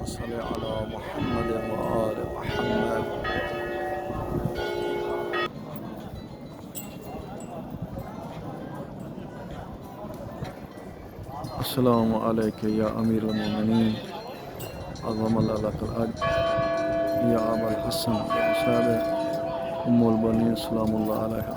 صل على محمد وآل محمد. السلام عليك يا أمير المؤمنين عظم الله لك الأجر يا أبا الحسن يا سابق أم البنين سلام الله عليها.